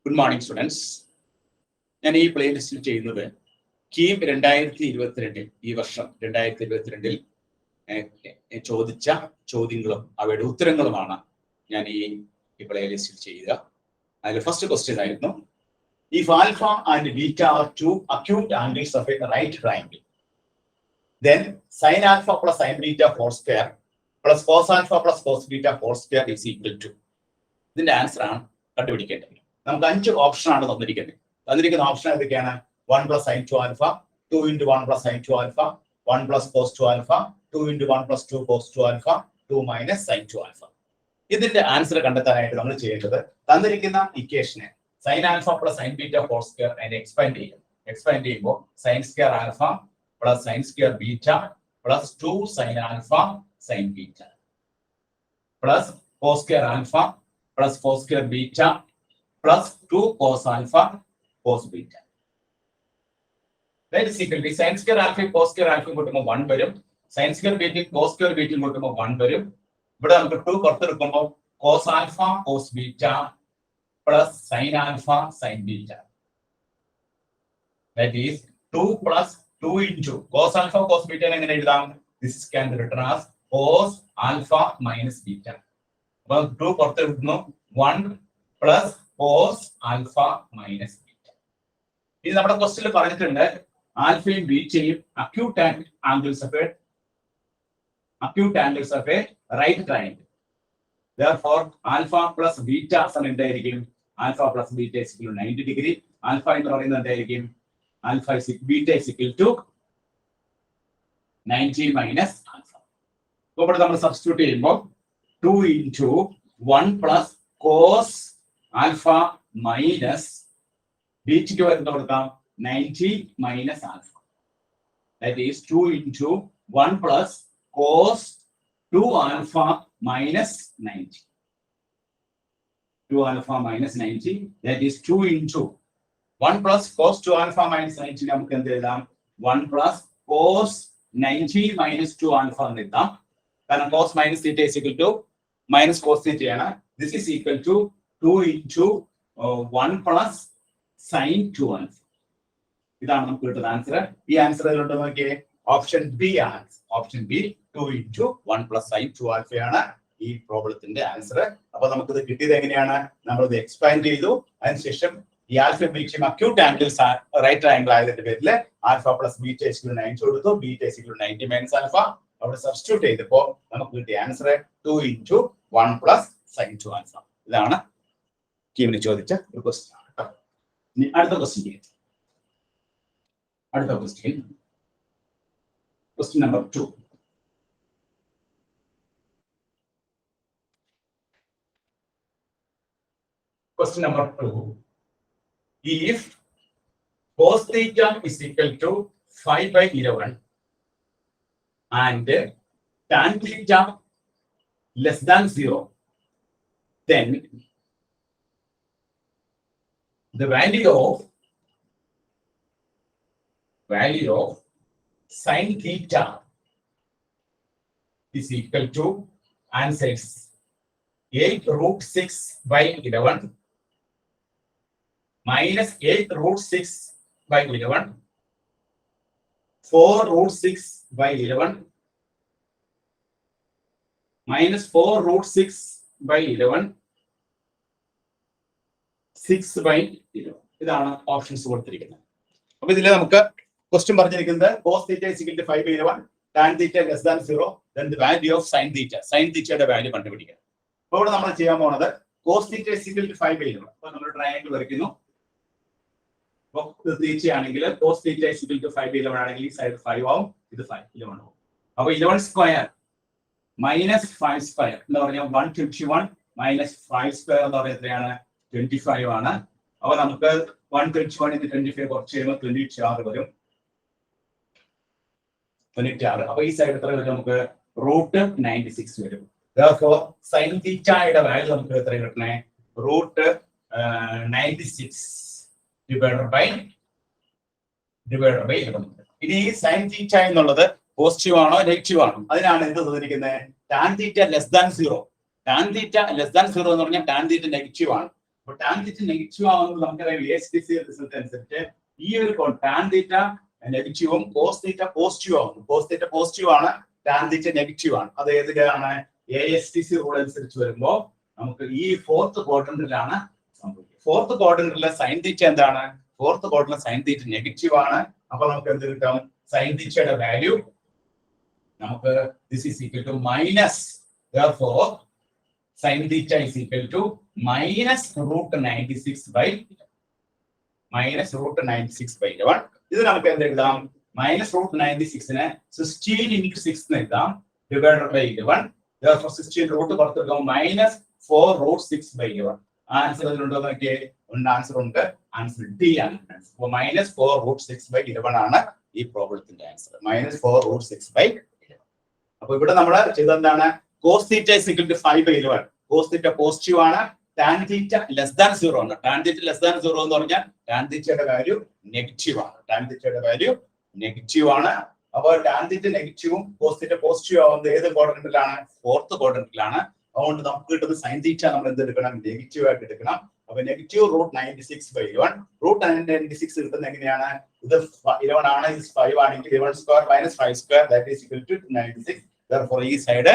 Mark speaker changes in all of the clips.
Speaker 1: Good morning, students. ഞാൻ ഈ പ്ലേലിസ്റ്റിൽ ചെയ്യുന്നത് കീം 2022 ഈ വർഷം 2022 ചോദിച്ച ചോദ്യങ്ങളും അവയുടെ ഉത്തരങ്ങളുമാണ് ഞാൻ ഈ പ്ലേലിസ്റ്റിൽ ചെയ്യുക. അതിൽ ഫസ്റ്റ് ക്വസ്റ്റ്യൻ ആയിരുന്നു, if alpha and beta are two acute angles of a right triangle, then sin alpha plus sin beta whole square plus cos alpha plus cos beta whole square is equal to. ഇതിന്റെ answer ആണ് കണ്ടുപിടിക്കേണ്ടത്. നമുക്ക് 5 option ആണ് തന്നിരിക്കുന്നത്. തന്നിരിക്കുന്ന option ഏതൊക്കെയാണ്? 1 plus sin 2 alpha, 2 into 1 plus sin 2 alpha, 1 plus cos 2 alpha, 2 into 1 plus 2 cos 2 alpha, 2 minus sin 2 alpha. ഇതിന്റെ answer കണ്ടെത്താനായിട്ട് നമ്മൾ ചെയ്യേണ്ടത് തന്നിരിക്കുന്ന ഇക്വേഷനെ sin alpha plus sin beta whole square and expand ചെയ്യും. എക്സ്പാൻഡ് ചെയ്യുമ്പോൾ sin square alpha plus sin square beta plus 2 sin alpha sin beta plus cos square alpha plus cos square beta plus 2 cos alpha cos beta. That is equal to sin square alpha cos square alpha കൂട്ടുമ്പോൾ 1 വരും. sin square beta cos square beta കൂട്ടുമ്പോൾ 1 വരും. ഇവിടെ നമുക്ക് 2 പുറത്തെടുക്കുമ്പോൾ cos alpha cos beta plus sin alpha sin beta. That is 2 plus 2 into cos alpha cos beta എങ്ങനെ എഴുതാം? This can be written as cos alpha minus beta. അപ്പോൾ 2 പുറത്തെടുക്കുന്നു, 1 plus cos alpha minus beta. ഇത് നമ്മുടെ ക്വസ്റ്റ്യനിൽ പറഞ്ഞിട്ടുണ്ട്, ആൽഫയും ബീറ്റയും acute angles of a right triangle. Therefore, alpha plus beta എന്തായിരിക്കും? Alpha plus beta is equal to 90 degree. Alpha എന്ന് പറയുന്നത് എന്തായിരിക്കും? Alpha is beta is equal to 90 minus alpha. അപ്പോൾ ഇവിടെ നമ്മൾ സബ്സ്റ്റിറ്റ്യൂട്ട് ചെയ്യുമ്പോൾ 2 into 1 plus cos alpha minus ബീറ്റയ്ക്ക് വരുന്ന കൊടുക്കാം 90 minus alpha. That is 2 into 1 plus cos 2 alpha minus 90. 2 alpha minus 90. That is 2 into 1 plus cos 2 alpha minus 90. നമുക്ക് എന്ത് എഴുതാം? 1 plus cos 90 minus 2 alpha എന്ന് എഴുതാം. കാരണം cos minus theta is equal to minus cos theta ആണ്. This is equal to 2 into 1 plus sin 2 alpha. ഇതാണ് നമുക്ക് കിട്ടുന്ന ആൻസർ. ഈ ആൻസർ ഏതിലുണ്ട് നോക്കിയേ? ഓപ്ഷൻ ബി ആണ്. Option B 2 into 1 plus sin 2 alpha ആണ് ഈ പ്രോബ്ലത്തിന്റെ ആൻസർ. അപ്പൊ നമുക്കിത് കിട്ടിയത് എങ്ങനെയാണ്? നമ്മളിത് എക്സ്പാൻഡ് ചെയ്തു. അതിനുശേഷം ഈ ആൽഫ ബീറ്റയും അക്യൂട്ട് ആംഗിൾസ് റൈറ്റ് ട്രയാംഗിൾ ആയതിന്റെ പേരിൽ ആൽഫ പ്ലസ് ബീറ്റ ഇക്വൽ 90 കൊടുത്തു. ബീറ്റ ഇക്വൽ 90 മൈനസ് ആൽഫ അവിടെ സബ്സ്റ്റിറ്റ്യൂട്ട് ചെയ്തപ്പോൾ നമുക്ക് കിട്ടിയ answer 2 into 1 plus sin 2 alpha. ഇതാണ് കീമിന് ചോദിച്ച ഒരു ക്വസ്റ്റ്യൻ. അടുത്ത question question number 2. Question number 2. If cos theta is equal to 5/11 and tan theta less than 0, then the value of sin theta is equal to answers 8√6/11 minus 8√6/11, 4√6/11, minus 4√6/11, 6/11. ഇതാണ് options കൊടുത്തിരിക്കുന്നത്. അപ്പൊ ഇതിൽ നമുക്ക് question പറഞ്ഞിരിക്കുന്നത് cos theta is equal to 5/11, tan theta less than 0, then the value of sin theta. sin theta value കണ്ടുപിടിക്കുക. അപ്പോൾ ഇവിടെ നമ്മൾ ചെയ്യാൻ പോകുന്നത് cos theta is equal to 5/11. അപ്പോൾ നമ്മൾ ട്രയാംഗിൾ വരയ്ക്കുന്നു. ആണെങ്കിൽ cos theta is equal to 5/11 ആണെങ്കിൽ ഈ സൈഡ് 5 ആവും, ഇത് 5/11 ആവും. അപ്പോൾ 11 സ്ക്വയർ മൈനസ് 5 സ്ക്വയർ എന്ന് പറഞ്ഞാൽ 121 മൈനസ് 5 സ്ക്വയർ എന്ന് പറയുന്നത് എത്രയാണ്? 25 ആണ്. അപ്പോൾ നമുക്ക് 121 into 25 കുറച്ച് കഴിയുമ്പോൾ 26 വരും. 26. അപ്പോൾ ഈ സൈഡ് എത്ര വരും? നമുക്ക് √96 വരും. Therefore, sin theta യുടെ വാല്യൂ നമുക്ക് എത്ര കിട്ടണേ? √96 divided by 11. ഇനി ഈ sin theta എന്നുള്ളത് പോസിറ്റീവ് ആണോ നെഗറ്റീവ് ആണോ? അതിനാണ് എന്ത് തന്നിരിക്കുന്നത്? tan theta less than 0. tan theta less than 0 എന്ന് പറഞ്ഞാൽ tan theta നെഗറ്റീവ് ആണ്. അപ്പോൾ ടാൻ തീറ്റ നെഗറ്റീവ് ആവുന്നത് നമുക്കറിയാം ASTC റിസൾട്ട് അനുസരിച്ച് ഈ ഒരു ടാൻ തീറ്റ നെഗറ്റീവും കോസ് തീറ്റ പോസിറ്റീവ് ആവുന്നു. കോസ് തീറ്റ പോസിറ്റീവ് ആണ്, ടാൻ തീറ്റ നെഗറ്റീവ് ആണ്. അത് ഏതിലാണ്? ASTC റൂൾ അനുസരിച്ച് വരുമ്പോൾ നമുക്ക് ഈ ഫോർത്ത് ക്വാഡ്രന്റിലാണ് സംഭവിക്കുക. ഫോർത്ത് ക്വാഡ്രന്റിലെ സൈൻ തീറ്റ എന്താണ്? ഫോർത്ത് ക്വാഡ്രന്റിലെ സൈൻ തീറ്റ നെഗറ്റീവ് ആണ്. അപ്പൊ നമുക്ക് എന്ത് കിട്ടും? സൈൻ തീറ്റയുടെ വാല്യൂ നമുക്ക് this is equal to minus, therefore sin theta is equal to minus root 96 by 11. ഇത് നമുക്ക് എന്ത് എഴുതാം? മൈനസ് റൂട്ട് 96നെ 16 into 6 എന്ന് എഴുതാം, divided by 11. Therefore 16 റൂട്ട് പുറത്തെടുക്കാം, minus 4 root 6 by 11. ആൻസർ അതിലുണ്ടോ നോക്കിയേ? ആൻസർ ഉണ്ട്. ആൻസർ ഡി ആണ്. അപ്പോൾ മൈനസ് 4 root 6 by 11 ആണ് ഈ പ്രോബ്ലത്തിന്റെ ആൻസർ. Minus 4 root 6 by 11. അപ്പൊ ഇവിടെ നമ്മൾ ചെയ്തെന്താണ്? cos theta is equal to 5 by 11. cos theta positive ആണ്, tan theta less than 0 ആണ്. tan theta less than 0 എന്ന് പറഞ്ഞാൽ tan theta വാല്യൂ നെഗറ്റീവ് ആണ്. tan theta വാല്യൂ നെഗറ്റീവ് ആണ്. അപ്പോൾ tan theta നെഗറ്റീവും cos theta പോസിറ്റീവ് ആവുന്നത് ഏത് ക്വാഡ്രന്റിലാണ്? ഫോർത്ത് ക്വാഡ്രന്റിലാണ്. അതുകൊണ്ട് നമുക്ക് കിട്ടുന്ന സൈൻ തീറ്റ നമ്മൾ എന്ത് എടുക്കണം? നെഗറ്റീവ് ആയിട്ട് എടുക്കണം. അപ്പൊ നെഗറ്റീവ് റൂട്ട് 96 by 11. റൂട്ട് 96 കിട്ടുന്നത് എങ്ങനെയാണ്? ഇത് 11 ആണ്, ഇത് 5 ആണെങ്കിൽ 11 square minus 5 square that is equal to 96. therefore ഈ സൈഡ്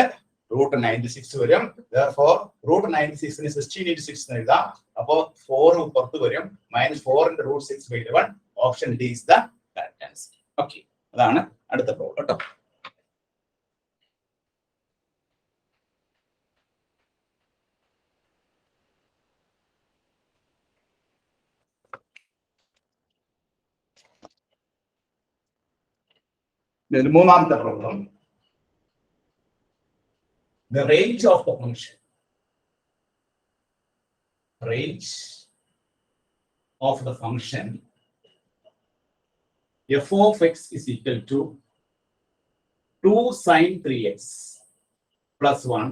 Speaker 1: റൂട്ട് 96 വരും. therefore റൂട്ട് 96 നെ 16 into 6 എന്ന് എഴുതാം. അപ്പോൾ 4 പുറത്ത് വരും. Minus 4 into root 6 by 11. Option D is the correct answer. Okay, അതാണ് അടുത്ത പ്രോബ്ലം കേട്ടോ. മൂന്നാമത്തെ problem, the range of the function, range of the function f of x is equal to 2 sine 3x plus 1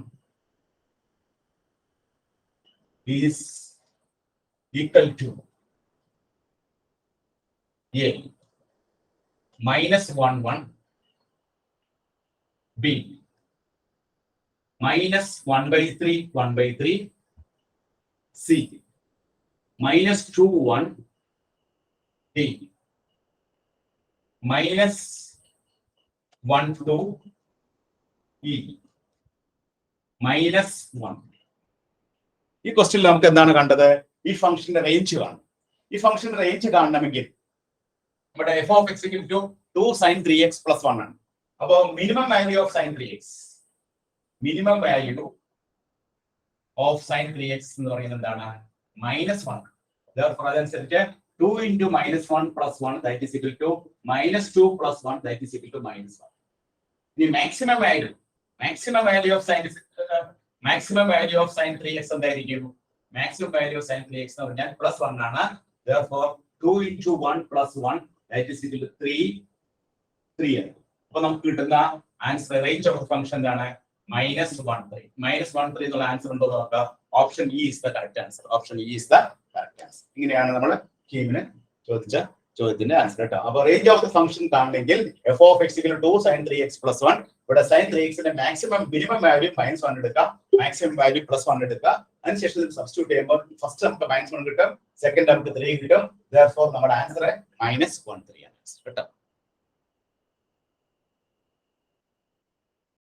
Speaker 1: is equal to a minus 1 1, b minus 1 by 3 1 by 3, c minus 2 1, d minus 1 2, e minus 1. ഈ ക്വസ്റ്റ്യനിൽ നമുക്ക് എന്താണ് കണ്ടത്? ഈ ഫംഗ്ഷന്റെ range കാണും. ഈ ഫംഗ്ഷന്റെ റേഞ്ച് കാണണമെങ്കിൽ നമ്മുടെ f of x equal to 2 sin 3x plus 1 ആണ്. അപ്പോൾ minimum value of sin 3x, minimum value of sin 3x എന്ന് പറയുന്നത് എന്താണ്? -1. therefore അതനുസരിച്ച് 2 into -1 plus 1 that is equal to -2 plus 1 that is equal to -1. The maximum value of sin 3x എന്തായിരിക്കും? maximum value of sin 3x എന്ന് പറഞ്ഞാൽ +1 ആണ്. therefore 2 into 1 plus 1 that is equal to 3 ആണ്. അപ്പോൾ നമുക്ക് കിട്ടുന്ന ആൻസർ റേഞ്ച് ഓഫ് ഫംഗ്ഷൻ എന്താണ്? -1 3 എന്നുള്ള ആൻസർ ഉണ്ടോ നോക്കാം. Option E is the correct answer. Option E is the correct answer. ഇങ്ങനെയാണ് നമ്മൾ കീമിന് ചോദിച്ച ചോദ്യത്തിന്റെ ആൻസർ കേട്ടോ. അപ്പോൾ റേഞ്ച് ഓഫ് ദ ഫംഗ്ഷൻ കാണണമെങ്കിൽ f of x equal to 2 sin 3x plus 1. ഇവിടെ sin 3x ന്റെ മിനിമം വാല്യൂ -1 എടുക്കാം, മാക്സിമം വാല്യൂ +1 എടുക്കാം. അതിനുശേഷം സബ്സ്റ്റിറ്റ്യൂട്ട് ചെയ്യുമ്പോൾ ഫസ്റ്റ് നമുക്ക് -1 കിട്ടും, സെക്കൻഡ് നമുക്ക് 3 കിട്ടും. therefore നമ്മുടെ ആൻസർ -1 3 ആണ് കേട്ടോ.